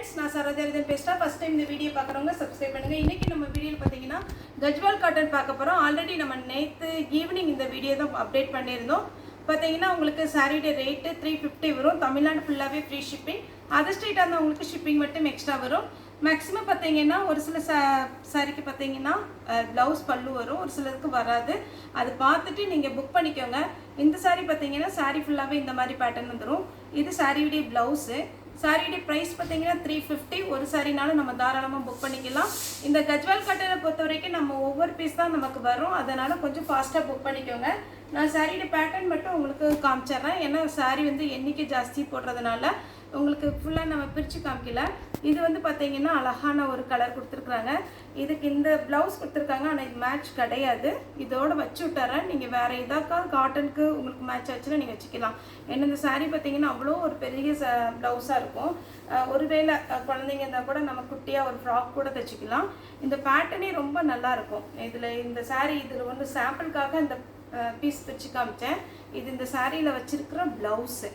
Friends நான் சரோஜாரிதன் பேசுறேன். First time இந்த வீடியோ பார்க்குறவங்க சப்ஸ்கிரைப் பண்ணுங்க. இன்னைக்கு நம்ம வீடியோல பாத்தீங்கன்னா கஜ்வால் காட்டன் பார்க்க போறோம். ஆல்ரெடி நம்ம நேத்து ஈவினிங் இந்த வீடியோ தான் அப்டேட் பண்ணியிருந்தோம். பாத்தீங்கன்னா உங்களுக்கு சாரியோட ரேட் 350 வரும். தமிழ்நாடு ஃபுல்லாவே ஃப்ரீ ஷிப்பிங். அதர் ஸ்டேட்டா இருந்தா உங்களுக்கு ஷிப்பிங் மட்டும் எக்ஸ்ட்ரா வரும். மேக்ஸிமம் பாத்தீங்கன்னா ஒரு சில சாரிக்கு பாத்தீங்கன்னா ப்ளவுஸ் பல்லு வரும், ஒரு சிலருக்கு வராது. அது பார்த்துட்டு நீங்க புக் பண்ணிக்கோங்க. இந்த சாரி பாத்தீங்கன்னா சாரி ஃபுல்லாவே இந்த மாதிரி பேட்டர்ன் வந்துடும். இது சாரியோட ப்ளவுஸ். சாரியோட ப்ரைஸ் பார்த்தீங்கன்னா 350. ஒரு சாரினாலும் நம்ம தாராளமாக புக் பண்ணிக்கலாம். இந்த கஜ்வால் காட்டனை பொறுத்த வரைக்கும் நம்ம ஒவ்வொரு பீஸ் தான் நமக்கு வரும், அதனால கொஞ்சம் ஃபாஸ்ட்டாக புக் பண்ணிக்கோங்க. நான் சாரியோட பேட்டர்ன் மட்டும் உங்களுக்கு காமிச்சிட்றேன். ஏன்னா சாரி வந்து எண்ணிக்கை ஜாஸ்தி போடுறதுனால உங்களுக்கு ஃபுல்லாக நம்ம பிரித்து காமிக்கல. இது வந்து பார்த்தீங்கன்னா அழகான ஒரு கலர் கொடுத்துருக்குறாங்க. இதுக்கு இந்த ப்ளவுஸ் கொடுத்துருக்காங்க, ஆனால் இது மேட்ச் கிடையாது. இதோடு வச்சு விட்டுறேன். நீங்கள் வேறு எதாக்கா காட்டனுக்கு உங்களுக்கு மேட்ச் ஆச்சுன்னா நீங்கள் வச்சுக்கலாம். ஏன்னா இந்த சாரீ பார்த்தீங்கன்னா அவ்வளோ ஒரு பெரிய ப்ளவுஸாக இருக்கும். ஒருவேளை குழந்தைங்க இருந்தால் கூட நம்ம குட்டியாக ஒரு ஃப்ராக் கூட தைச்சிக்கலாம். இந்த பேட்டர்னே ரொம்ப நல்லாயிருக்கும். இதில் இந்த சாரீ இதில் வந்து சாம்பிளுக்காக இந்த பீஸ் தைச்சு காமிச்சேன். இது இந்த சாரியில் வச்சுருக்கிற ப்ளவுஸு.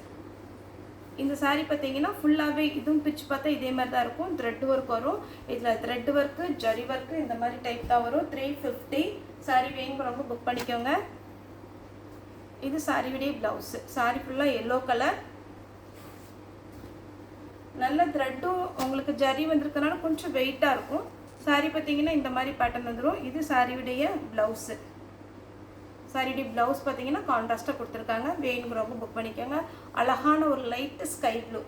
இந்த சாரீ பார்த்தீங்கன்னா ஃபுல்லாகவே இதுவும் பிச்சு பார்த்தா இதே மாதிரி தான் இருக்கும். த்ரெட் ஒர்க் வரும். இதில் த்ரெட் ஒர்க்கு, ஜரி ஒர்க்கு இந்த மாதிரி டைப் தான் வரும். 350. சாரீ வேணுங்கிறவங்க புக் பண்ணிக்கோங்க. இது சாரியுடைய ப்ளவுஸு. சாரீ ஃபுல்லாக எல்லோ கலர். நல்ல த்ரெட்டும் உங்களுக்கு ஜரி வந்திருக்கனால கொஞ்சம் வெயிட்டாக இருக்கும். சாரீ பார்த்தீங்கன்னா இந்த மாதிரி பேட்டர்ன் வந்துடும். இது சாரியுடைய ப்ளவுஸு. சாரியுடைய ப்ளவுஸ் பார்த்தீங்கன்னா கான்ட்ராஸ்ட்டாக கொடுத்துருக்காங்க. வேணுங்கிறவங்க புக் பண்ணிக்கோங்க. அழகான ஒரு light sky blue.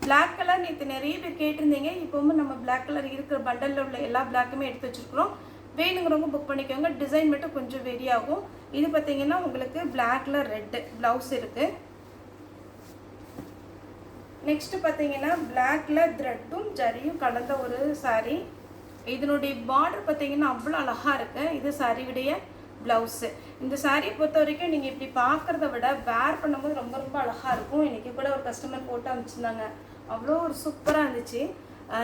Black colour நேற்று நிறைய பேர் கேட்டிருந்தீங்க. இப்போவும் நம்ம பிளாக் கலர் இருக்கிற பண்டலில் உள்ள எல்லா பிளாக்குமே எடுத்து வச்சுருக்குறோம். வேணுங்கிறவங்க புக் பண்ணிக்கோங்க. டிசைன் மட்டும் கொஞ்சம் வெரி ஆகும். இது பார்த்தீங்கன்னா உங்களுக்கு பிளாக்ல ரெட்டு ப்ளவுஸ் இருக்குது. நெக்ஸ்ட்டு பார்த்தீங்கன்னா பிளாக்ல த்ரெட்டும் ஜரியும் கலந்த ஒரு சாரீ. இதனுடைய பார்டர் பார்த்தீங்கன்னா அவ்வளோ அழகாக இருக்குது. இது சாரியுடைய ப்ளவுஸு. இந்த சாரியை பொறுத்த வரைக்கும் நீங்கள் இப்படி பார்க்குறத விட வேர் பண்ணும்போது ரொம்ப ரொம்ப அழகாக இருக்கும். இன்றைக்கி கூட ஒரு கஸ்டமர் போட்டு அனுப்பிச்சிருந்தாங்க. அவ்வளோ ஒரு சூப்பராக இருந்துச்சு.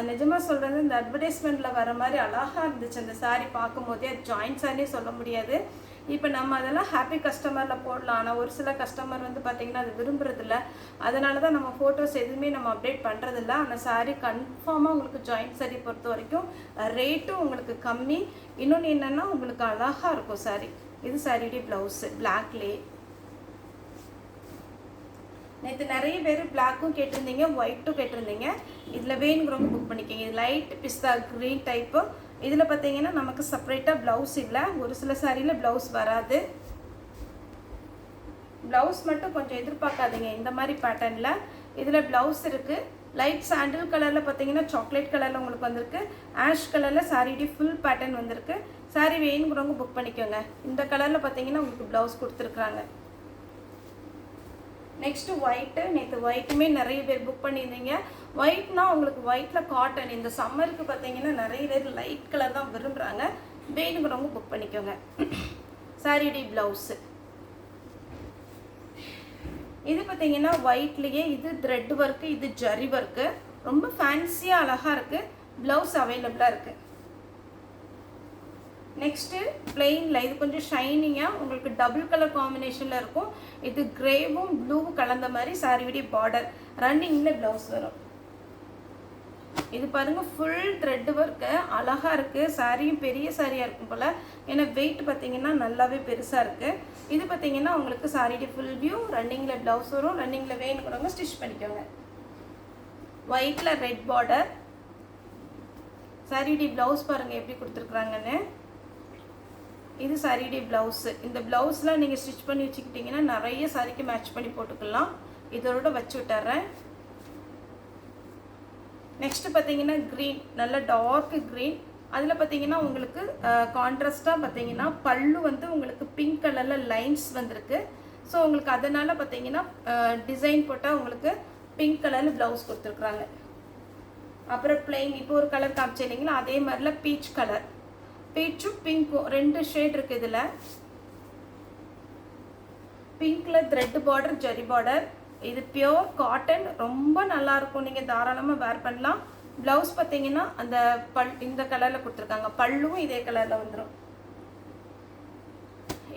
நிஜமாக சொல்கிறது, இந்த அட்வர்டைஸ்மெண்ட்டில் வர மாதிரி அழகாக இருந்துச்சு அந்த சாரீ பார்க்கும் போதே. அது ஜாயின்ட் சாரியே சொல்ல முடியாது. இப்போ நம்ம அதெல்லாம் ஹாப்பி கஸ்டமரில் போடலாம். ஆனால் ஒரு சில கஸ்டமர் வந்து பார்த்திங்கன்னா அது விரும்புறதில்ல. அதனால தான் நம்ம ஃபோட்டோஸ் எதுவுமே நம்ம அப்டேட் பண்ணுறதில்ல. ஆனால் சாரீ கன்ஃபார்மாக உங்களுக்கு ஜாயின்ட் சாரீ பொறுத்த வரைக்கும் ரேட்டும் உங்களுக்கு கம்மி. இன்னொன்று என்னென்னா உங்களுக்கு அழகாக இருக்கும் சாரீ. இது சாரியுடைய ப்ளவுஸு பிளாக்லே. நேற்று நிறைய பேர் பிளாக்கும் கேட்டிருந்தீங்க, ஒயிட்டும் கேட்டிருந்தீங்க. இதில் வேணுங்கிறவங்க புக் பண்ணிக்கிங்க. இது லைட் பிஸ்தா க்ரீன் டைப்பு. இதில் பார்த்தீங்கன்னா நமக்கு செப்பரேட்டாக ப்ளவுஸ் இல்லை. ஒரு சில சாரியில் ப்ளவுஸ் வராது. ப்ளவுஸ் மட்டும் கொஞ்சம் எதிர்பார்க்காதீங்க இந்த மாதிரி பேட்டர்னில். இதில் ப்ளவுஸ் இருக்குது. லைட் சாண்டில் கலரில் பார்த்தீங்கன்னா சாக்லேட் கலரில் உங்களுக்கு வந்திருக்கு. ஆஷ் கலரில் சாரியுடைய ஃபுல் பேட்டர்ன் வந்திருக்கு. சாரி வேணுங்கிறவங்க புக் பண்ணிக்கோங்க. இந்த கலரில் பார்த்தீங்கன்னா உங்களுக்கு ப்ளவுஸ் கொடுத்துருக்குறாங்க. Next white. நேற்று ஒயிட்டுமே நிறைய பேர் புக் பண்ணியிருந்தீங்க. ஒயிட்னா உங்களுக்கு ஒயிட்டில் காட்டன். இந்த சம்மருக்கு பார்த்தீங்கன்னா நிறைய பேர் லைட் கலர் தான் விரும்புகிறாங்க. வேணுங்கிறவங்க புக் பண்ணிக்கோங்க. சாரியுடைய ப்ளவுஸு. இது பார்த்தீங்கன்னா ஒயிட்லேயே இது த்ரெட் ஒர்க்கு, இது ஜரி ஒர்க்கு. ரொம்ப ஃபேன்சியாக அழகாக இருக்குது. ப்ளவுஸ் அவைலபிளாக இருக்குது. நெக்ஸ்ட்டு பிளெயினில் இது கொஞ்சம் ஷைனிங்காக உங்களுக்கு டபுள் கலர் காம்பினேஷனில் இருக்கும். இது கிரேவும் ப்ளூவும் கலந்த மாதிரி சாரியுடைய பார்டர். ரன்னிங்கில் ப்ளவுஸ் வரும். இது பாருங்கள் ஃபுல் த்ரெட் ஒர்க்கு அழகாக இருக்குது. சாரியும் பெரிய சாரியாக இருக்கும் போல். ஏன்னா வெயிட் பார்த்தீங்கன்னா நல்லாவே பெருசாக இருக்குது. இது பார்த்தீங்கன்னா உங்களுக்கு சாரியுடைய ஃபுல் வியூ. ரன்னிங்கில் ப்ளவுஸ் வரும். ரன்னிங்கில் வேணுங்கிறவங்க ஸ்டிச் பண்ணிக்கோங்க. ஒயிட்டில் ரெட் பார்டர். சாரியுடைய ப்ளவுஸ் பாருங்கள் எப்படி கொடுத்துருக்குறாங்கன்னு. இது சாரியுடைய ப்ளவுஸு. இந்த ப்ளவுஸ்லாம் நீங்கள் ஸ்டிச் பண்ணி வச்சுக்கிட்டிங்கன்னா நிறைய சாரிக்கு மேட்ச் பண்ணி போட்டுக்கலாம். இதோட வச்சு விட்டுறேன். நெக்ஸ்ட்டு பார்த்தீங்கன்னா க்ரீன், நல்ல டார்க் க்ரீன். அதில் பார்த்தீங்கன்னா உங்களுக்கு கான்ட்ராஸ்ட்டாக பார்த்தீங்கன்னா பல்லு வந்து உங்களுக்கு பிங்க் கலரில் லைன்ஸ் வந்திருக்கு. ஸோ உங்களுக்கு அதனால் பார்த்தீங்கன்னா டிசைன் போட்டால் உங்களுக்கு பிங்க் கலரில் ப்ளவுஸ் கொடுத்துருக்குறாங்க. அப்புறம் பிளெயின் இப்போ ஒரு கலர் காமிச்சு இல்லைங்களா, அதே மாதிரில பீச் கலர். பீச்சும் பிங்க்கும் 2 ஷேட் இருக்குது. இதில் பிங்க்கில் த்ரெட் பார்டர், ஜரி பார்டர். இது பியோர் காட்டன். ரொம்ப நல்லாயிருக்கும். நீங்கள் தாராளமாக வேர் பண்ணலாம். ப்ளவுஸ் பார்த்தீங்கன்னா அந்த இந்த கலரில் கொடுத்துருக்காங்க. பல்லுவும் இதே கலரில் வந்துடும்.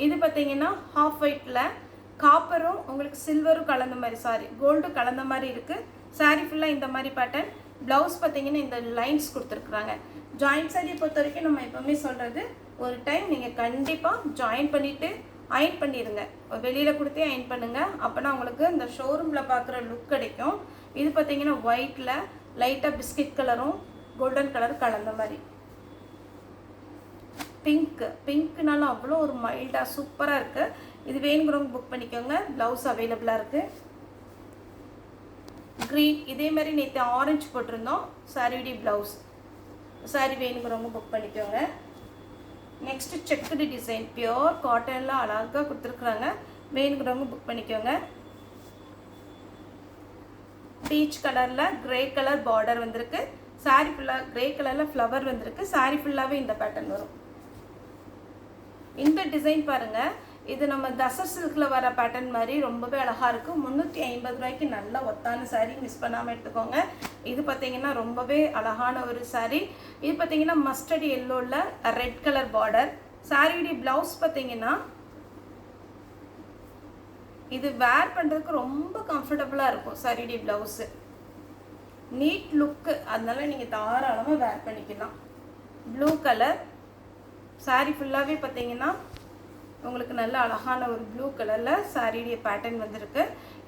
இது பார்த்தீங்கன்னா ஹாஃப் ஒயிட்டில் காப்பரும் உங்களுக்கு சில்வரும் கலந்த மாதிரி, சாரி கோல்டு கலந்த மாதிரி இருக்குது. saree ஃபுல்லாக இந்த மாதிரி பேட்டர்ன். ப்ளவுஸ் பார்த்தீங்கன்னா இந்த லைன்ஸ் கொடுத்துருக்குறாங்க. ஜாயின் சாரியை பொறுத்த வரைக்கும் நம்ம எப்போவுமே சொல்கிறது, ஒரு டைம் நீங்கள் கண்டிப்பாக ஜாயின் பண்ணிவிட்டு அயன் பண்ணிடுங்க. வெளியில் கொடுத்தே அயன் பண்ணுங்கள். அப்போனா உங்களுக்கு இந்த ஷோரூமில் பார்க்குற லுக் கிடைக்கும். இது பார்த்தீங்கன்னா ஒயிட்டில் லைட்டாக பிஸ்கட் கலரும் கோல்டன் கலர் கலந்த மாதிரி. பிங்க்னாலும் அவ்வளோ ஒரு மைல்டாக சூப்பராக இருக்குது. இது வேணுங்கிறவங்க புக் பண்ணிக்கோங்க. ப்ளவுஸ் அவைலபிளாக இருக்குது. க்ரீன் இதே மாதிரி நேற்று ஆரஞ்சு போட்டிருந்தோம். சாரியுடைய ப்ளவுஸ். சாரி வேணுங்கிறவங்க புக் பண்ணிக்கோங்க. நெக்ஸ்ட்டு செக்குடு டிசைன் பியோர் காட்டனில் அழகாக கொடுத்துருக்குறாங்க. வேணுங்கிறவங்க புக் பண்ணிக்கோங்க. பீச் கலரில் கிரே கலர் பார்டர் வந்திருக்கு. சாரி ஃபுல்லாக கிரே கலரில் ஃப்ளவர் வந்திருக்கு. சாரி ஃபுல்லாகவே இந்த பேட்டர்ன் வரும். இந்த டிசைன் பாருங்கள், இது நம்ம தசர் சில்கில் வர பேட்டர்ன் மாதிரி ரொம்பவே அழகாக இருக்கும். 350 ரூபாய்க்கு நல்ல ஒத்தான சாரீ, மிஸ் பண்ணாமல் எடுத்துக்கோங்க. இது பார்த்தீங்கன்னா ரொம்பவே அழகான ஒரு சாரீ. இது பார்த்தீங்கன்னா மஸ்டர்ட் எல்லோவில் ரெட் கலர் பார்டர். சாரியுடைய ப்ளவுஸ் பார்த்தீங்கன்னா இது வேர் பண்ணுறதுக்கு ரொம்ப கம்ஃபர்டபுளாக இருக்கும். சாரியுடைய ப்ளவுஸு நீட் லுக்கு, அதனால நீங்கள் தாராளமாக வேர் பண்ணிக்கலாம். ப்ளூ கலர் சாரீ ஃபுல்லாகவே பார்த்தீங்கன்னா உங்களுக்கு நல்ல அழகான ஒரு ப்ளூ கலரில் சாரியுடைய பேட்டர்ன் வந்திருக்கு.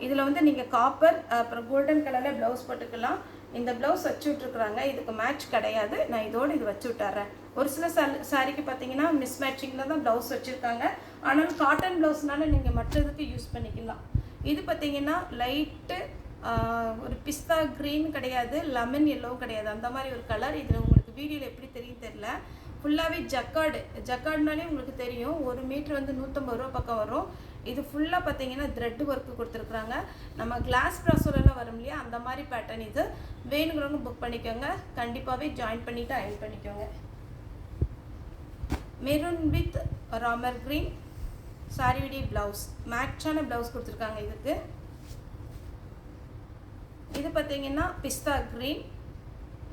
இதில் வந்து நீங்கள் காப்பர் அப்புறம் கோல்டன் கலரில் ப்ளவுஸ் போட்டுக்கலாம். இந்த ப்ளவுஸ் வச்சு விட்ருக்குறாங்க. இதுக்கு மேட்ச் கிடையாது. நான் இதோடு இது வச்சு விட்டுறேன். ஒரு சில சாரிக்கு பார்த்தீங்கன்னா மிஸ் மேட்சிங்கில் தான் ப்ளவுஸ் வச்சுருக்காங்க. ஆனாலும் காட்டன் ப்ளவுஸ்னால நீங்கள் மற்றதுக்கு யூஸ் பண்ணிக்கலாம். இது பார்த்தீங்கன்னா லைட்டு ஒரு பிஸ்தா க்ரீன் கிடையாது, லெமன் எல்லோவும் கிடையாது, அந்த மாதிரி ஒரு கலர். இதில் உங்களுக்கு வீடியோவில் எப்படி தெரியும் தெரியல. ஃபுல்லாகவே ஜக்கார்டுனாலே உங்களுக்கு தெரியும். 1 மீட்டர் வந்து 150 ரூபா பக்கம் வரும். இது ஃபுல்லாக பார்த்தீங்கன்னா த்ரெட் ஒர்க்கு கொடுத்துருக்குறாங்க. நம்ம கிளாஸ் ப்ராசோரெல்லாம் வரும் இல்லையா, அந்த மாதிரி பேட்டர்ன். இது வேணுங்கிறவங்க புக் பண்ணிக்கோங்க. கண்டிப்பாகவே ஜாயின் பண்ணிவிட்டு அயன் பண்ணிக்கோங்க. மெரூன் வித் ராமர் க்ரீன் சாரியுடைய ப்ளவுஸ், மேட்சான ப்ளவுஸ் கொடுத்துருக்காங்க இதுக்கு. இது பார்த்தீங்கன்னா பிஸ்தா க்ரீன்,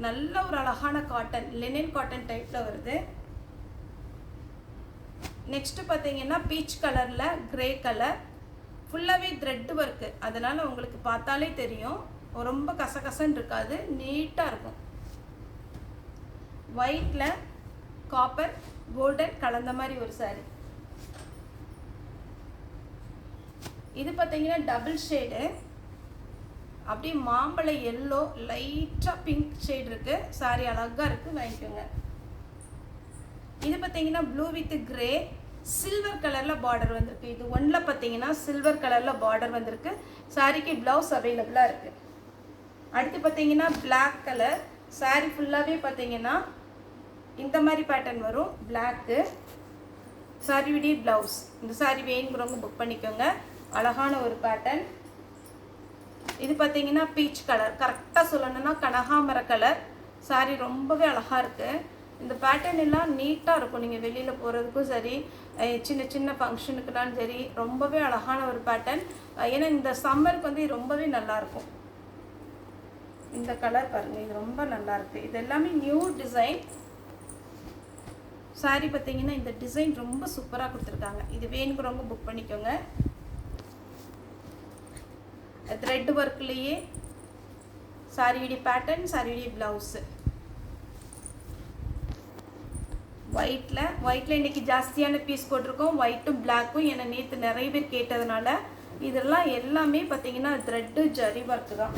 நல்ல ஒரு அழகான காட்டன், லினன் காட்டன் டைப்பில் வருது. நெக்ஸ்ட்டு பார்த்தீங்கன்னா பீச் கலரில் கிரே கலர், ஃபுல்லாகவே த்ரெட் ஒர்க்கு, அதனால் உங்களுக்கு பார்த்தாலே தெரியும், ரொம்ப கசகசன்னு இருக்காது, நீட்டாக இருக்கும். ஒயிட்டில் காப்பர் கோல்டன் கலந்த மாதிரி ஒரு சாரி. இது பார்த்தீங்கன்னா டபுள் ஷேடு, அப்படியே மாம்பழ எல்லோ லைட்டாக பிங்க் ஷேட் இருக்குது. சாரி அழகாக இருக்குது, வாங்கிக்கோங்க. இது பார்த்தீங்கன்னா ப்ளூ வித் கிரே சில்வர் கலரில் பார்டர் வந்திருக்கு. இது ஒன்றில் பார்த்தீங்கன்னா சில்வர் கலரில் பார்டர் வந்திருக்கு. சாரிக்கு ப்ளவுஸ் அவைலபிளாக இருக்குது. அடுத்து பார்த்தீங்கன்னா பிளாக் கலர் சாரி ஃபுல்லாகவே பார்த்தீங்கன்னா இந்த மாதிரி பேட்டர்ன் வரும். பிளாக்கு சாரியுடைய ப்ளவுஸ். இந்த சாரி வேணுங்கிறவங்க புக் பண்ணிக்கோங்க. அழகான ஒரு பேட்டர்ன். இது பார்த்தீங்கன்னா பீச் கலர், கரெக்டாக சொல்லணும்னா கனகாமர கலர். சாரி ரொம்பவே அழகாக இருக்குது. இந்த பேட்டர்ன் எல்லாம் நீட்டாக இருக்கும். நீங்கள் வெளியில் போகிறதுக்கும் சரி, சின்ன சின்ன ஃபங்க்ஷனுக்குனாலும் சரி, ரொம்பவே அழகான ஒரு பேட்டர்ன். ஏன்னா இந்த சம்மருக்கு வந்து ரொம்பவே நல்லாயிருக்கும். இந்த கலர் பாருங்கள், இது ரொம்ப நல்லாயிருக்கு. இது எல்லாமே நியூ டிசைன். சாரி பார்த்தீங்கன்னா இந்த டிசைன் ரொம்ப சூப்பராக கொடுத்துருக்காங்க. இது வேணுங்கிறவங்க புக் பண்ணிக்கோங்க. த்ரெட் ஒர்க்லேயே சாரியுடைய பேட்டர்ன், சாரியுடைய ப்ளவுஸு. ஒயிட்டில் இன்றைக்கி ஜாஸ்தியான பீஸ் போட்டிருக்கோம், ஒயிட்டும் பிளாக்கும். ஏன்னா நேற்று நிறைய பேர் கேட்டதுனால இதெல்லாம் எல்லாமே பார்த்தீங்கன்னா த்ரெட்டு ஜரி ஒர்க்கு தான்.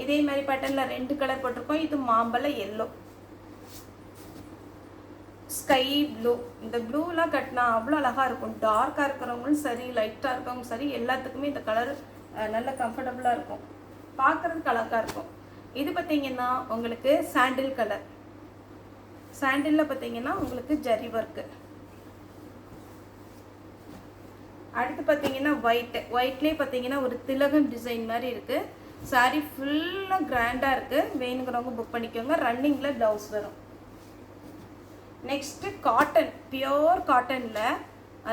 இதே மாதிரி பேட்டர்னில் 2 கலர் போட்டிருக்கோம். இது மாம்பழ எல்லோ, ஸ்கை ப்ளூ. இந்த ப்ளூலாம் கட்டினா அவ்வளோ அழகாக இருக்கும். டார்க்காக இருக்கிறவங்களும் சரி, லைட்டாக இருக்கிறவங்களும் சரி, எல்லாத்துக்குமே இந்த கலர் நல்ல கம்ஃபர்டபுளாக இருக்கும், பார்க்குறதுக்கு அழகாக இருக்கும். இது பார்த்தீங்கன்னா உங்களுக்கு சாண்டில் கலர். சாண்டிலில் பார்த்தீங்கன்னா உங்களுக்கு ஜரி ஒர்க்கு. அடுத்து பார்த்தீங்கன்னா ஒயிட்லேயே பார்த்தீங்கன்னா ஒரு திலகம் டிசைன் மாதிரி இருக்குது. சாரி ஃபுல்லாக கிராண்டாக இருக்குது. வேணுங்கிறவங்க புக் பண்ணிக்கோங்க. ரன்னிங்கில் ப்ளவுஸ் வரும். நெக்ஸ்ட்டு காட்டன், பியோர் காட்டனில்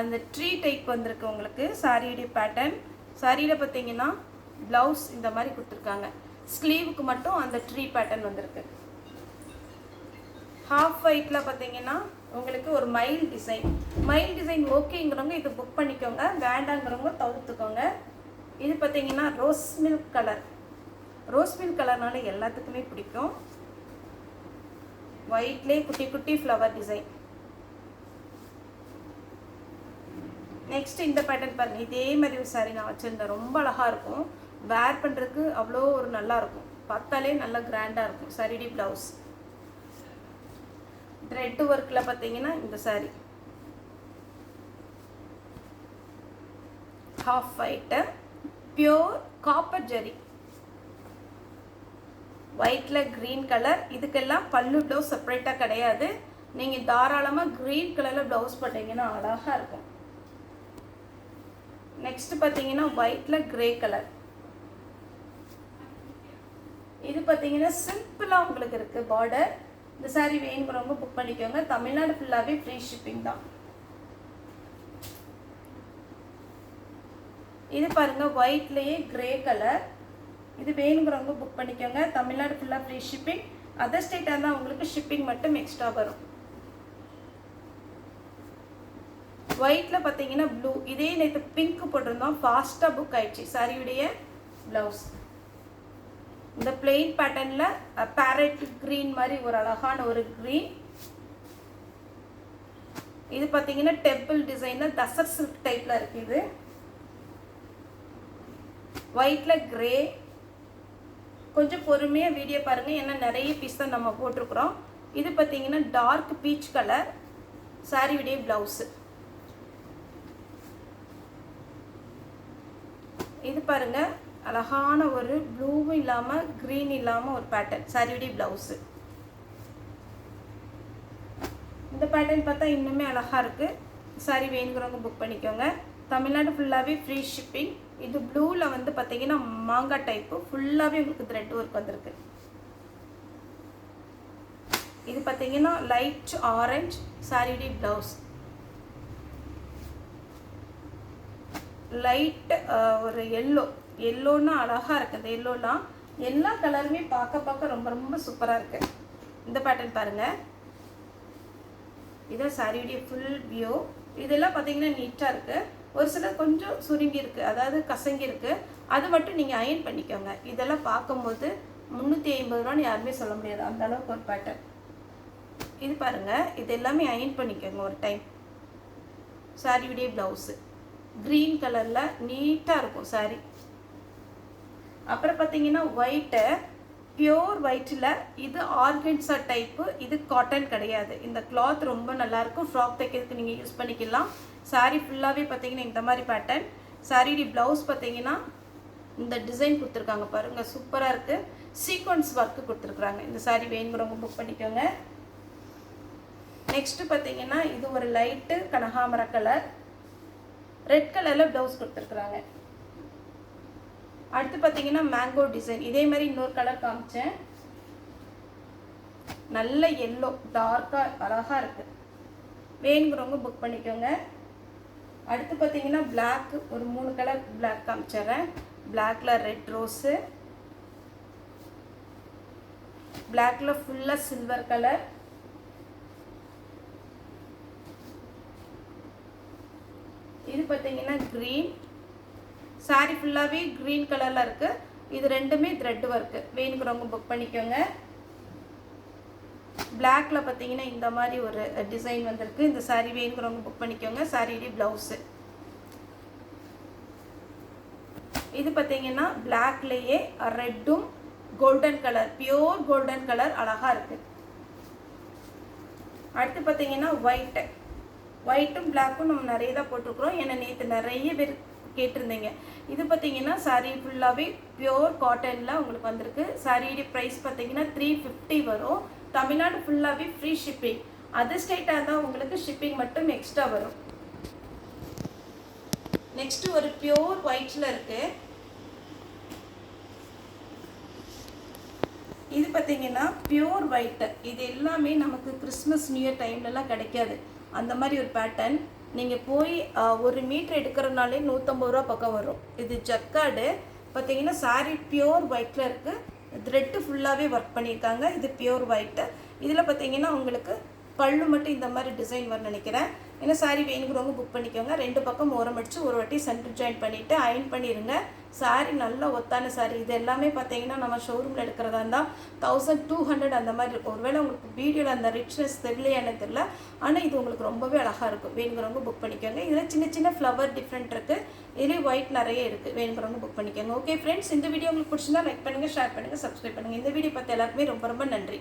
அந்த ட்ரீ டைப் வந்திருக்கு உங்களுக்கு சாரியுடைய பேட்டர்ன். சாரியில் பார்த்தீங்கன்னா ப்ளவுஸ் இந்த மாதிரி கொடுத்துருக்காங்க. ஸ்லீவுக்கு மட்டும் அந்த ட்ரீ பேட்டர்ன் வந்திருக்கு. ஹாஃப் ஒயிட்டில் பார்த்தீங்கன்னா உங்களுக்கு ஒரு மைல் டிசைன் ஓகேங்கிறவங்க இது புக் பண்ணிக்கோங்க. வேண்டாங்கிறவங்க தவிர்த்துக்கோங்க. இது பார்த்தீங்கன்னா rose milk colour. Rose milk கலர்னால எல்லாத்துக்குமே பிடிக்கும். ஒயிட்லேயே குட்டி குட்டி ஃப்ளவர் டிசைன். நெக்ஸ்ட் இந்த பேட்டர்ன் பாருங்கள். இதே மாதிரி ஒரு சாரீ நான் வச்சுருந்தேன். ரொம்ப அழகாக இருக்கும். வேர் பண்ணுறதுக்கு அவ்வளோ ஒரு நல்லாயிருக்கும். பார்த்தாலே நல்லா கிராண்டாக இருக்கும். சாரீடி ப்ளவுஸ் த்ரெட் ஒர்க்கில் பார்த்தீங்கன்னா இந்த sari half white pure copper zari, ஒயிட்டில் க்ரீன் கலர். இதுக்கெல்லாம் பல்லு ப்ளவுஸ் செப்பரேட்டாக கிடையாது. நீங்கள் தாராளமாக க்ரீன் கலரில் ப்ளவுஸ் போட்டிங்கன்னா அழகாக இருக்கும். நெக்ஸ்ட் பார்த்தீங்கன்னா ஒயிட்டில் கிரே கலர். இது பார்த்தீங்கன்னா சிம்பிளாக உங்களுக்கு இருக்குது பார்டர். இந்த சாரீ வேணுங்கிறவங்க புக் பண்ணிக்கோங்க. தமிழ்நாடு ஃபுல்லாகவே ஃப்ரீ ஷிப்பிங் தான். இது பாருங்கள் ஒயிட்லேயே கிரே கலர். இது வேணுங்கிறவங்க புக் பண்ணிக்கோங்க. தமிழ்நாடு ஃபுல்லாக ஃப்ரீ ஷிப்பிங். அதர் ஸ்டேட்டாக இருந்தால் உங்களுக்கு ஷிப்பிங் மட்டும் எக்ஸ்ட்ரா வரும். ஒயிட்டில் பார்த்தீங்கன்னா ப்ளூ. இதே நேற்று பிங்க் போட்டிருந்தோம், ஃபாஸ்ட்டாக புக் ஆயிடுச்சு. சாரியுடைய ப்ளவுஸ் இந்த பிளெயின் பேட்டர்னில் பேரட் க்ரீன் மாதிரி ஒரு அழகான ஒரு க்ரீன். இது பார்த்தீங்கன்னா டெம்பிள் டிசைனில் தசர் சில்க் டைப்பில் இருக்குது. ஒயிட்டில் கிரே. கொஞ்சம் பொறுமையாக வீடியோ பாருங்கள், ஏன்னா நிறைய பீஸ் தான் நம்ம போட்டிருக்கிறோம். இது பார்த்தீங்கன்னா டார்க் பீச் கலர். சாரியுடைய ப்ளவுஸு இது பாருங்கள். அழகான ஒரு ப்ளூவும் இல்லாமல் க்ரீன் இல்லாமல் ஒரு பேட்டர்ன். சாரியுடைய ப்ளவுஸு இந்த பேட்டர்ன் பார்த்தா இன்னுமே அழகாக இருக்குது. சாரி வேணுங்கிறவங்க புக் பண்ணிக்கோங்க. தமிழ்நாடு ஃபுல்லாகவே ஃப்ரீ ஷிப்பிங். இது ப்ளூவில் வந்து பார்த்தீங்கன்னா மாங்காய் டைப்பு ஃபுல்லாகவே உங்களுக்கு த்ரெட் ஒர்க் வந்திருக்கு. இது பார்த்தீங்கன்னா லைட் ஆரஞ்ச். சாரியுடைய ப்ளவுஸ் லைட் ஒரு எல்லோன்னா அழகாக இருக்குது. இந்த எல்லோலாம் எல்லா கலருமே பார்க்க ரொம்ப ரொம்ப சூப்பராக இருக்குது. இந்த பேட்டர்ன் பாருங்கள். இதான் சாரியுடைய ஃபுல் வியூ. இதெல்லாம் பார்த்தீங்கன்னா நீட்டாக இருக்குது. ஒரு சிலர் கொஞ்சம் சுருங்கி இருக்குது, அதாவது கசங்கி இருக்குது. அது மட்டும் நீங்கள் அயன் பண்ணிக்கோங்க. இதெல்லாம் பார்க்கும்போது 350 ரூபான்னு யாருமே சொல்ல முடியாது, அந்த அளவுக்கு ஒரு பேட்டர்ன். இது பாருங்கள். இது எல்லாமே அயன் பண்ணிக்கோங்க ஒரு டைம். சாரியுடைய ப்ளவுஸு க்ரீன் கலரில் நீட்டாக இருக்கும் சாரி. அப்புறம் பார்த்தீங்கன்னா ஒயிட்டு பியோர் ஒயிட்டில். இது ஆர்கன்ஸா டைப்பு. இது காட்டன் கிடையாது. இந்த கிளாத் ரொம்ப நல்லாயிருக்கும். ஃப்ராக் தைக்கிறதுக்கு நீங்கள் யூஸ் பண்ணிக்கலாம். சாரீ ஃபுல்லாகவே பார்த்தீங்கன்னா இந்த மாதிரி பேட்டர்ன். சாரியுடைய ப்ளவுஸ் பார்த்தீங்கன்னா இந்த டிசைன் கொடுத்துருக்காங்க பாருங்கள், சூப்பராக இருக்குது. சீக்வன்ஸ் ஒர்க்கு கொடுத்துருக்குறாங்க. இந்த சாரீ வேணுங்கிறவங்க புக் பண்ணிக்கோங்க. நெக்ஸ்ட்டு பார்த்தீங்கன்னா இது ஒரு லைட்டு கனகாமர கலர். ரெட் கலரில் ப்ளவுஸ் கொடுத்துருக்குறாங்க. அடுத்து பார்த்தீங்கன்னா மேங்கோ டிசைன். இதே மாதிரி இன்னொரு கலர் காமிச்சேன். நல்ல எல்லோ டார்க்காக அழகாக இருக்குது. வேணுங்கிறவங்க புக் பண்ணிக்கோங்க. அடுத்து பார்த்தீங்கன்னா பிளாக். ஒரு 3 கலர் பிளாக் காமிச்சிட்றேன். பிளாக்ல ரெட் ரோஸு, பிளாக்ல ஃபுல்லாக சில்வர் கலர், இது பார்த்தீங்கன்னா க்ரீன். சாரி ஃபுல்லாகவே க்ரீன் கலரில் இருக்குது. இது ரெண்டுமே த்ரெட் ஒர்க்கு. வேணுங்கிறவங்க புக் பண்ணிக்கோங்க. பிளாக்ல பார்த்தீங்கன்னா இந்த மாதிரி ஒரு டிசைன் வந்திருக்கு. இந்த சாரி வேணுங்கிறவங்க புக் பண்ணிக்கோங்க. சாரியுடைய ப்ளவுஸு இது பார்த்தீங்கன்னா பிளாக்லேயே ரெட்டும் golden colour, pure golden colour அழகாக இருக்குது. அடுத்து பார்த்தீங்கன்னா ஒயிட்டும் பிளாக்கும் நம்ம நிறைய தான் போட்டிருக்கிறோம். ஏன்னா நேற்று நிறைய பேர் கேட்டிருந்தீங்க. இது பார்த்தீங்கன்னா சாரீ ஃபுல்லாகவே பியோர் காட்டனில் உங்களுக்கு வந்திருக்கு. சாரியுடைய ப்ரைஸ் பார்த்தீங்கன்னா 350 வரும். தமிழ்நாடு ஃபுல்லாகவே ஃப்ரீ ஷிப்பிங். அதர் ஸ்டேட்டாக இருந்தால் உங்களுக்கு ஷிப்பிங் மட்டும் எக்ஸ்ட்ரா வரும். நெக்ஸ்ட்டு ஒரு பியோர் ஒயிட்டில் இருக்குது. இது பார்த்தீங்கன்னா பியோர் ஒயிட்டு. இது எல்லாமே நமக்கு கிறிஸ்மஸ் நியூ இயர் டைம்லலாம் கிடைக்காது. அந்த மாதிரி ஒரு பேட்டர்ன். நீங்கள் போய் 1 மீட்டர் எடுக்கிறனாலே 150 ரூபா பக்கம் வரும். இது ஜக்கார்டு பார்த்தீங்கன்னா சாரீ பியோர் ஒயிட்டில் இருக்குது. த்ரெட்டு ஃபுல்லாகவே ஒர்க் பண்ணியிருக்காங்க. இது பியோர் ஒயிட்டு. இதில் பார்த்தீங்கன்னா உங்களுக்கு பல்லு மட்டும் இந்த மாதிரி டிசைன் வரும்னு நினைக்கிறேன். ஏன்னா சாரீ வேணுங்கிறவங்க புக் பண்ணிக்கோங்க. 2 பக்கம் ஓரம் அடித்து ஒரு வாட்டி சென்டர் ஜாயின் பண்ணிவிட்டு அயன் பண்ணிடுங்க. சாரீ நல்லா ஒத்தான சாரீ. இது எல்லாமே பார்த்தீங்கன்னா நம்ம ஷோரூமில் எடுக்கிறதா இருந்தால் 1200 அந்த மாதிரி இருக்கும். ஒருவேளை உங்களுக்கு வீடியோவில் அந்த ரிச்னஸ் தெரியலையானு தெரியல, ஆனால் இது உங்களுக்கு ரொம்பவே அழகாக இருக்கும். வேணுங்கிறவங்க புக் பண்ணிக்கோங்க. இதில் சின்ன சின்ன ஃப்ளவர் டிஃப்ரெண்ட் இருக்குது. இதுலேயே ஒயிட் நிறைய இருக்குது. வேணுங்கிறவங்க புக் பண்ணிக்கோங்க. ஓகே ஃப்ரெண்ட்ஸ், இந்த வீடியோ உங்களுக்கு பிடிச்சிருந்தா லைக் பண்ணுங்கள், ஷேர் பண்ணுங்கள், சப்ஸ்கிரைப் பண்ணுங்கள். இந்த வீடியோ பார்த்து எல்லாருக்குமே ரொம்ப ரொம்ப நன்றி.